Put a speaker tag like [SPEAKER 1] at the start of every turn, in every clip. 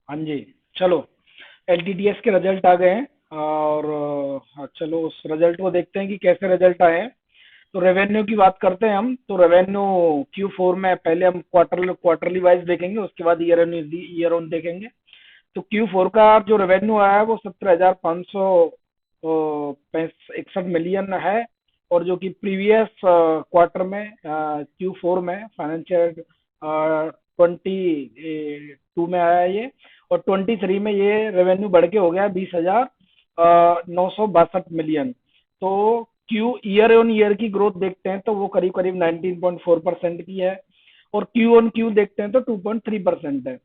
[SPEAKER 1] हाँ जी। चलो, एलटीटीएस के रिजल्ट आ गए हैं और चलो उस रिजल्ट को देखते हैं कि कैसे रिजल्ट आए हैं। तो रेवेन्यू की बात करते हैं हम। तो रेवेन्यू Q4 में पहले हम क्वार्टरली वाइज देखेंगे, उसके बाद ईयर ऑन देखेंगे। तो Q4 का जो रेवेन्यू आया है वो 17,561 मिलियन है। और जो कि प्रीवियस क्वार्टर में Q4 में फाइनेंशियल 22 में आया है ये। और 23 में ये रेवेन्यू बढ़ के हो गया 20,962 मिलियन। तो क्यू ईयर ऑन ईयर की ग्रोथ देखते हैं तो वो करीब करीब 19.4% की है। और क्यू ऑन क्यू देखते हैं तो 2.3% है।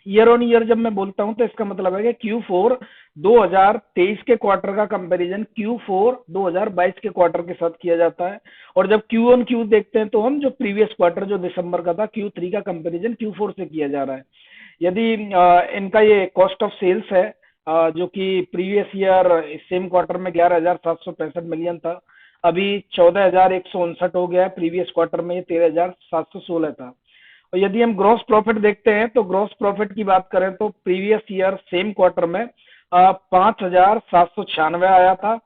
[SPEAKER 1] ईयर ऑन ईयर जब मैं बोलता हूं तो इसका मतलब है कि Q4 2023 के क्वार्टर का कंपैरिजन Q4 2022 के क्वार्टर के साथ किया जाता है। और जब क्यू ऑन क्यू देखते हैं तो हम जो प्रीवियस क्वार्टर जो दिसंबर का था Q3 का कंपैरिजन Q4 से किया जा रहा है। यदि इनका ये कॉस्ट ऑफ सेल्स है, जो कि प्रीवियस ईयर सेम क्वार्टर में 11,765 मिलियन था, अभी 14,159 हो गया है। प्रीवियस क्वार्टर में ये 13,716 था। और यदि हम ग्रॉस प्रॉफिट देखते हैं तो ग्रॉस प्रॉफिट की बात करें तो प्रीवियस ईयर सेम क्वार्टर में 5,796 आया था,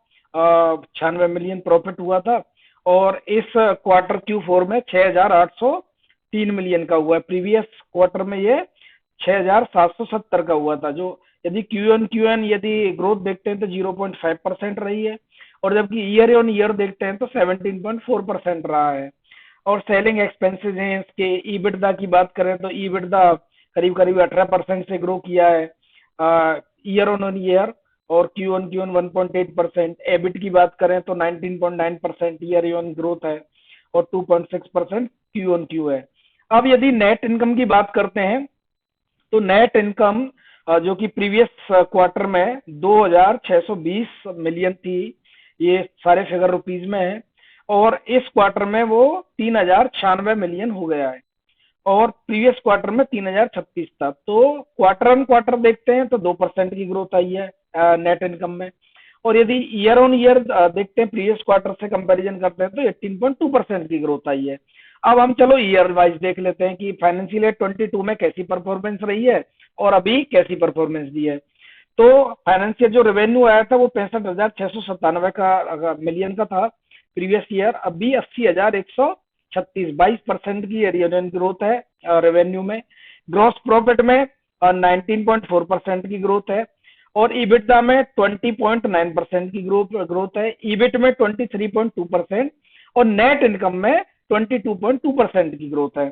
[SPEAKER 1] 96 मिलियन प्रॉफिट हुआ था। और इस क्वार्टर Q4 में 6,803 मिलियन का हुआ है। प्रीवियस क्वार्टर में ये 6,770 का हुआ था। जो यदि क्यू एन यदि ग्रोथ देखते हैं तो 0.5% रही है। और जबकि ईयर ऑन ईयर देखते हैं तो 17.4% रहा है। और सेलिंग एक्सपेंसेस हैं इसके। ईबिटदा की बात करें तो ईबिटदा करीब करीब 18% से ग्रो किया है ईयर ऑन ईयर। और क्यू ऑन 1.8%। एबिट की बात करें तो 19.9% ईयर ऑन ग्रोथ है। और 2.6% क्यू ऑन क्यू है। अब यदि नेट इनकम की बात करते हैं तो नेट इनकम जो कि प्रीवियस क्वार्टर में 2,620 मिलियन थी, ये सारे फिगर रुपीज में है। और इस क्वार्टर में वो 3,096 मिलियन हो गया है। और प्रीवियस क्वार्टर में 3,036 था। तो क्वार्टर ऑन क्वार्टर देखते हैं तो 2% की ग्रोथ आई है नेट इनकम में। और यदि ईयर ऑन ईयर देखते हैं प्रीवियस क्वार्टर से कंपैरिजन करते हैं तो 18.2% की ग्रोथ आई है। अब हम चलो ईयर वाइज देख लेते हैं कि फाइनेंशियल ईयर 22 में कैसी परफॉर्मेंस रही है और अभी कैसी परफॉर्मेंस दी है। तो फाइनेंशियल जो रेवेन्यू आया था वो 65,697 का मिलियन का था प्रीवियस ईयर। अभी 80,136, 22% की ईयर ग्रोथ है रेवेन्यू में। ग्रॉस प्रॉफिट में 19.4% की ग्रोथ है। और ईबिटदा में 20.9% की ग्रोथ है। ईबिट में 23.2%। और नेट इनकम में 22.2% की ग्रोथ है।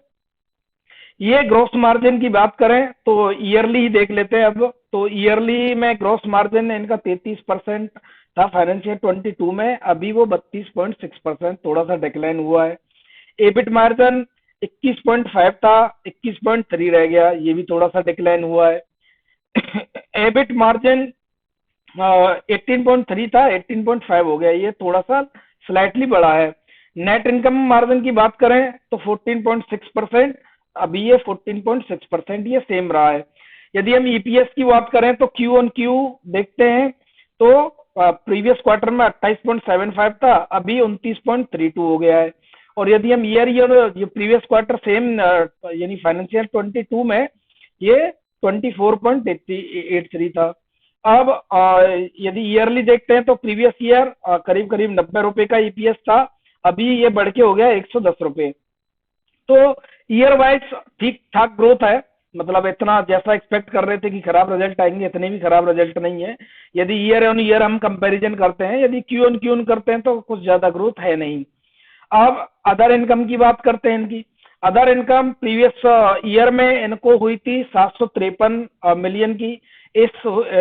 [SPEAKER 1] ये ग्रोस मार्जिन की बात करें तो ईयरली ही देख लेते हैं अब। तो ईयरली में ग्रोस मार्जिन इनका 33% था फाइनेंशियल 22 में, अभी वो 32.6%, थोड़ा सा डिक्लाइन हुआ है। एबिट मार्जिन 21.5 था, 21.3 रह गया, ये भी थोड़ा सा डिक्लाइन हुआ है। एबिट मार्जिन 18.3 था, 18.5 हो गया, ये थोड़ा सा स्लाइटली बढ़ा है। नेट इनकम मार्जिन की बात करें तो 14.6%, अभी ये 14.6%, ये सेम रहा है। यदि हम ईपीएस की बात करें तो क्यू ऑन क्यू देखते हैं तो प्रीवियस क्वार्टर में 28.75 था, अभी 29.32 हो गया है। और यदि हम ईयर ईयर ये प्रीवियस क्वार्टर सेम यानी फाइनेंशियल 22 में ये 24.83 था। अब यदि ईयरली देखते हैं तो प्रीवियस ईयर करीब करीब 90 रुपए का ईपीएस था, अभी ये बढ़ के हो गया 110 रुपए। तो ईयर वाइज ठीक ठाक ग्रोथ है। मतलब इतना जैसा एक्सपेक्ट कर रहे थे कि खराब रिजल्ट आएंगे, इतने भी खराब रिजल्ट नहीं है। यदि ईयर ऑन ईयर हम कंपैरिजन करते हैं, यदि क्यू ऑन करते हैं तो कुछ ज्यादा ग्रोथ है नहीं। अब अदर इनकम की बात करते हैं इनकी। अदर इनकम प्रीवियस ईयर में इनको हुई थी 753 मिलियन की। इस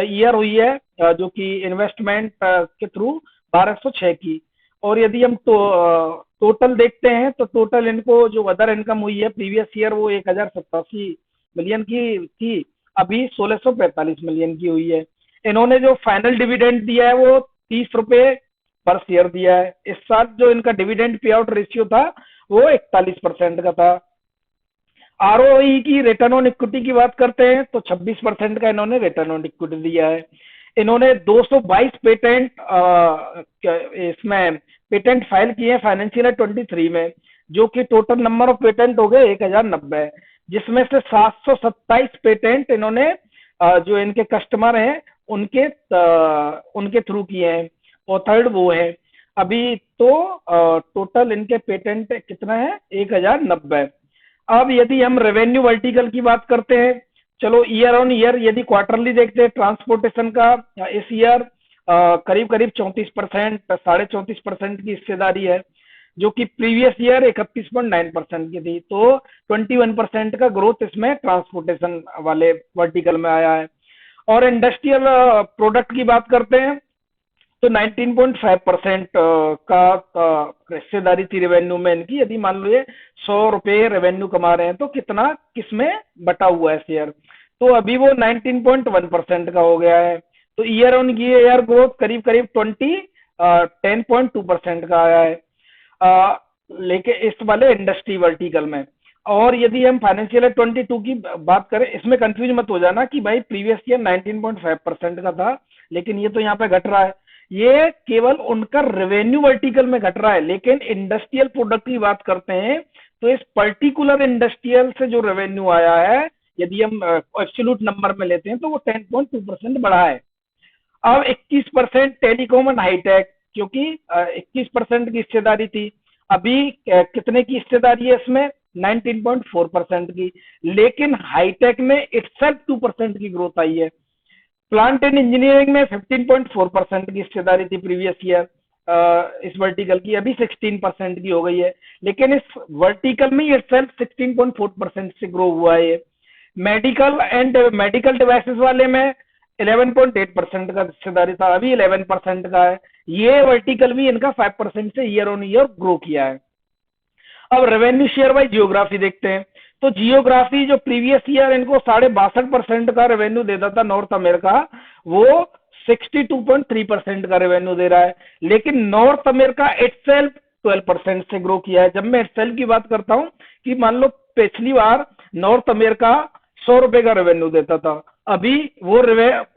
[SPEAKER 1] ईयर हुई है जो कि इन्वेस्टमेंट के थ्रू 1,206 की। और यदि हम टोटल देखते हैं तो टोटल इनको जो अदर इनकम हुई है प्रीवियस ईयर वो 1,087 मिलियन की थी, अभी 1,645 मिलियन की हुई है। इन्होंने जो फाइनल डिविडेंड दिया है वो 30 रुपए पर शेयर दिया है। इस साल जो इनका डिविडेंड पे आउट रेशियो था वो 41% का था। आरओई की रिटर्न ऑन इक्विटी की बात करते हैं तो 26% का इन्होंने रिटर्न ऑन इक्विटी दिया है। इन्होंने 222 पेटेंट इसमें पेटेंट फाइल किए हैं फाइनेंशियल 23 में, जो कि टोटल नंबर ऑफ पेटेंट हो गए 1,090, जिसमें से 727 पेटेंट इन्होंने जो इनके कस्टमर हैं उनके थ्रू किए हैं, और थर्ड वो है। अभी तो टोटल इनके पेटेंट कितना है, 1090। अब यदि हम रेवेन्यू वर्टिकल की बात करते हैं, चलो ईयर ऑन ईयर यदि क्वार्टरली देखते हैं ट्रांसपोर्टेशन का, इस ईयर करीब करीब 34%, 34.5% की हिस्सेदारी है, जो कि प्रीवियस ईयर 31.9% की थी। तो 21% का ग्रोथ इसमें ट्रांसपोर्टेशन वाले वर्टिकल में आया है। और इंडस्ट्रियल प्रोडक्ट की बात करते हैं तो 19.5% का हिस्सेदारी थी रेवेन्यू में इनकी। यदि मान लो ये 100 रुपए रेवेन्यू कमा रहे हैं तो कितना किसमें बटा हुआ है शेयर, तो अभी वो 19.1% का हो गया है। तो ईयर ऑन ईयर ग्रोथ करीब करीब 10.2% का आया है, लेके इस वाले इंडस्ट्री वर्टिकल में। और यदि हम फाइनेंशियल 22 की बात करें, इसमें कंफ्यूज मत हो जाना कि भाई प्रीवियस ईयर 19.5% का था, लेकिन ये तो यहाँ पे घट रहा है। ये केवल उनका रेवेन्यू वर्टिकल में घट रहा है, लेकिन इंडस्ट्रियल प्रोडक्ट की बात करते हैं तो इस पर्टिकुलर इंडस्ट्रियल से जो रेवेन्यू आया है, यदि हम एब्सोल्यूट नंबर में लेते हैं तो वो 10.2% बढ़ा है। अब 21% टेलीकॉम एंड हाईटेक, क्योंकि 21% की हिस्सेदारी थी, अभी कितने की हिस्सेदारी है इसमें, 19.4% की। लेकिन हाईटेक में इटसेल्फ 2% की ग्रोथ आई है। प्लांट एंड इंजीनियरिंग में 15.4% की हिस्सेदारी थी प्रीवियस ईयर इस वर्टिकल की, अभी 16% की हो गई है। लेकिन इस वर्टिकल में इटसेल्फ 16.4% से ग्रो हुआ है। मेडिकल एंड मेडिकल डिवाइसेस वाले में 11.8% का हिस्सेदारी था, अभी 11% का है। ये वर्टिकल भी इनका 5% से ईयर ऑन ईयर ग्रो किया है। अब रेवेन्यू शेयर बाई जियोग्राफी देखते हैं, तो जियोग्राफी जो प्रीवियस ईयर इनको 62.5% का रेवेन्यू देता था नॉर्थ अमेरिका, वो 62.3% का रेवेन्यू दे रहा है। लेकिन नॉर्थ अमेरिका इटसेल्फ 12% से ग्रो किया है। जब मैं इटसेल्फ की बात करता हूं कि मान लो पिछली बार नॉर्थ अमेरिका 100 रुपए का रेवेन्यू देता था, अभी वो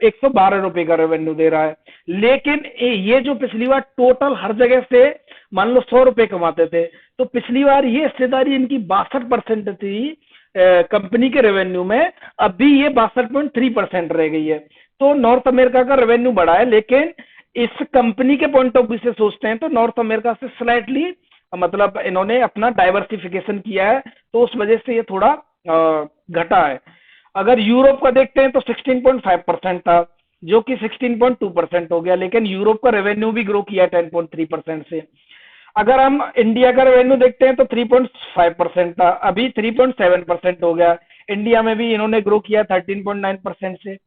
[SPEAKER 1] 112 रुपए का रेवेन्यू दे रहा है। लेकिन ये जो पिछली बार टोटल हर जगह से मान लो 100 रुपए कमाते थे, तो पिछली बार ये हिस्सेदारी इनकी 62% थी कंपनी के रेवेन्यू में, अभी ये 62.3% रह गई है। तो नॉर्थ अमेरिका का रेवेन्यू बढ़ा है, लेकिन इस कंपनी के पॉइंट ऑफ व्यू से सोचते हैं तो नॉर्थ अमेरिका से स्लाइटली मतलब इन्होंने अपना डाइवर्सिफिकेशन किया है, तो उस वजह से ये थोड़ा घटा है। अगर यूरोप का देखते हैं तो 16.5% था, जो कि 16.2% हो गया, लेकिन यूरोप का रेवेन्यू भी ग्रो किया 10.3% से। अगर हम इंडिया का रेवेन्यू देखते हैं तो 3.5% था, अभी 3.7% हो गया। इंडिया में भी इन्होंने ग्रो किया 13.9% से।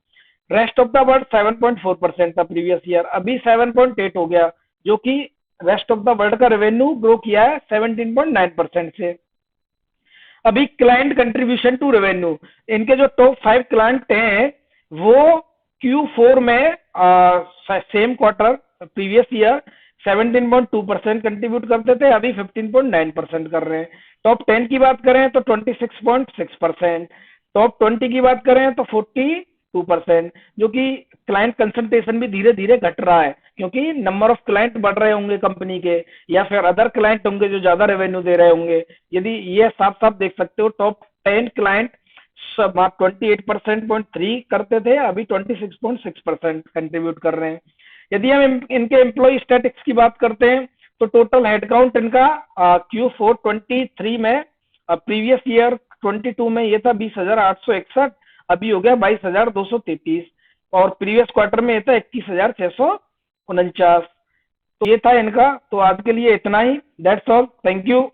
[SPEAKER 1] रेस्ट ऑफ द वर्ल्ड 7.4% था प्रीवियस ईयर, अभी 7.8 हो गया, जो कि रेस्ट ऑफ द वर्ल्ड का रेवेन्यू ग्रो किया है 17.9% से। अभी क्लाइंट कंट्रीब्यूशन टू रेवेन्यू, इनके जो टॉप 5 क्लाइंट हैं वो Q4 में same quarter previous year 17.2% contribute करते थे, अभी 15.9% कर रहे हैं। टॉप 10 की बात करें तो 26.6%, टॉप 20 की बात करें तो 42%, जो कि क्लाइंट कंसंट्रेशन भी धीरे धीरे घट रहा है, क्योंकि नंबर ऑफ क्लाइंट बढ़ रहे होंगे कंपनी के, या फिर अदर क्लाइंट होंगे जो ज्यादा रेवेन्यू दे रहे होंगे। यदि ये साफ साफ देख सकते हो, टॉप 10 क्लाइंट 28.3 करते थे, अभी 26.6% कंट्रीब्यूट कर रहे हैं। यदि हम इनके एम्प्लॉय स्टैटिक्स की बात करते हैं तो टोटल हेडकाउंट इनका Q4 23 में, प्रीवियस ईयर 22 में ये था 20,861, अभी हो गया 22,233, और प्रीवियस क्वार्टर में ये था 21,649। तो ये था इनका। तो आज के लिए इतना ही, दैट्स ऑल, थैंक यू।